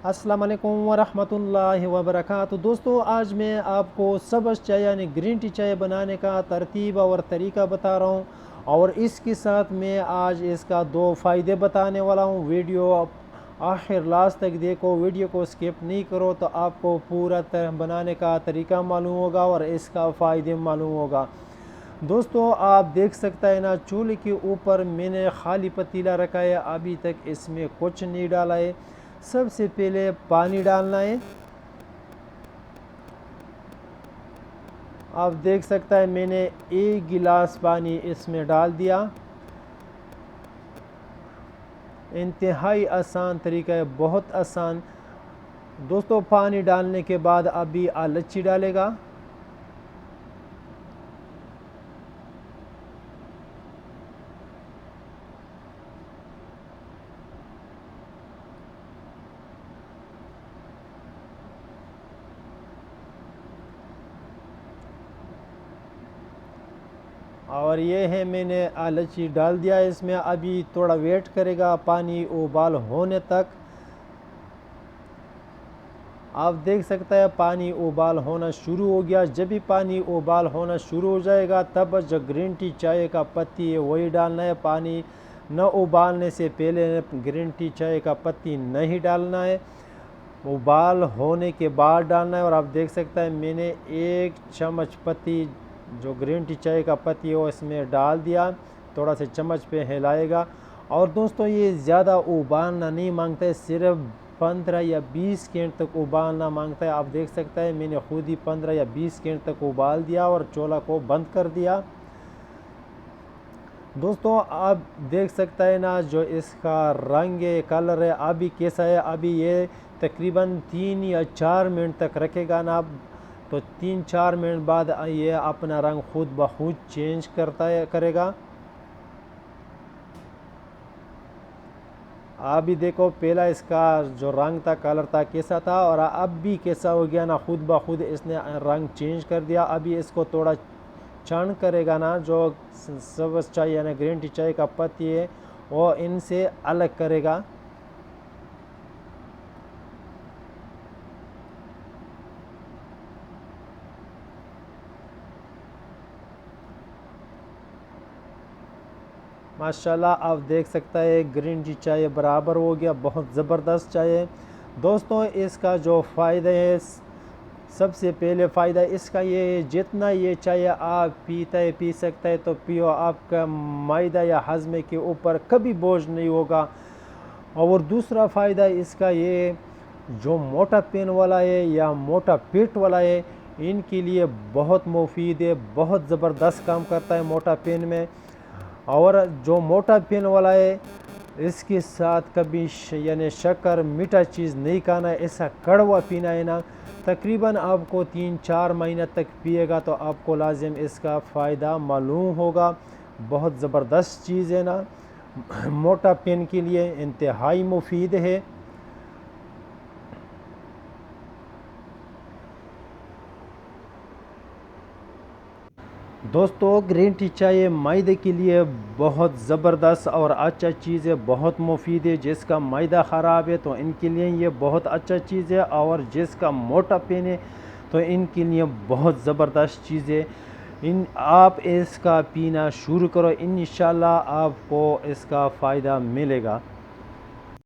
अस्सलाम वालेकुम वरहमतुल्लाहि वबरकातुहू। दोस्तों, आज मैं आपको सब्ज़ चाय यानी ग्रीन टी चाय बनाने का तरतीब और तरीका बता रहा हूँ, और इसके साथ मैं आज इसका दो फ़ायदे बताने वाला हूँ। वीडियो आखिर लास्ट तक देखो, वीडियो को स्किप नहीं करो तो आपको पूरा तरह बनाने का तरीका मालूम होगा और इसका फ़ायदे मालूम होगा। दोस्तों, आप देख सकते हैं ना, चूल्हे के ऊपर मैंने खाली पतीला रखा है, अभी तक इसमें कुछ नहीं डाला है। सबसे पहले पानी डालना है। आप देख सकते हैं मैंने 1 गिलास पानी इसमें डाल दिया। इंतहाई आसान तरीका है, बहुत आसान। दोस्तों, पानी डालने के बाद अभी इलायची डालेगा। और ये है, मैंने इलायची डाल दिया इसमें। अभी थोड़ा वेट करेगा पानी उबाल होने तक। आप देख सकते हैं पानी उबाल होना शुरू हो गया। जब भी पानी उबाल होना शुरू हो जाएगा तब जो ग्रीन टी चाय का पत्ती है वही डालना है। पानी न उबालने से पहले ग्रीन टी चाय का पत्ती नहीं डालना है, उबाल होने के बाद डालना है। और आप देख सकते हैं मैंने 1 चम्मच पत्ती जो ग्रीन टी चाय का पत्ती है वो इसमें डाल दिया। थोड़ा से चम्मच पे हिलाएगा। और दोस्तों, ये ज़्यादा उबालना नहीं मांगता है, सिर्फ 15 या 20 सेकंड तक उबालना मांगता है। आप देख सकते हैं मैंने खुद ही 15 या 20 सेकंड तक उबाल दिया और चूल्हा को बंद कर दिया। दोस्तों, आप देख सकते हैं ना, जो इसका रंग है, कलर है, अभी कैसा है। अभी ये तकरीबन 3 या 4 मिनट तक रखेगा ना, तो 3-4 मिनट बाद ये अपना रंग खुद ब खुद चेंज करेगा। अभी देखो, पहला इसका जो रंग था, कलर था, कैसा था, और अब भी कैसा हो गया ना, खुद ब खुद इसने रंग चेंज कर दिया। अभी इसको थोड़ा चर्न करेगा ना, जो सब्ज़ चाय यानी ग्रीन टी चाय का पत्ती है वो इनसे अलग करेगा। माशाल्लाह, आप देख सकते हैं ग्रीन टी चाय बराबर हो गया, बहुत ज़बरदस्त चाय है। दोस्तों, इसका जो फ़ायदा है, सबसे पहले फ़ायदा इसका ये है, जितना ये चाय आप पी सकते हैं तो पियो, आपका मैदा या हज़मे के ऊपर कभी बोझ नहीं होगा। और दूसरा फ़ायदा इसका ये, जो मोटा पेन वाला है या मोटा पेट वाला है, इनके लिए बहुत मुफीद है, बहुत ज़बरदस्त काम करता है मोटा पेन में। और जो मोटा पेन वाला है, इसके साथ कभी यानी शक्कर मीठा चीज़ नहीं खाना है, ऐसा कड़वा पीना है ना, तकरीबन आपको 3-4 महीने तक पिएगा तो आपको लाजिम इसका फ़ायदा मालूम होगा। बहुत ज़बरदस्त चीज़ है ना, मोटा पेन के लिए इंतहाई मुफीद है। दोस्तों, ग्रीन टी चाय मैदे के लिए बहुत ज़बरदस्त और अच्छा चीज़ है, बहुत मुफीद है। जिसका मैदा ख़राब है तो इनके लिए ये बहुत अच्छा चीज़ है, और जिसका मोटा पेन है तो इनके लिए बहुत ज़बरदस्त चीज़ है। आप इसका पीना शुरू करो, इंशाल्लाह आपको इसका फ़ायदा मिलेगा।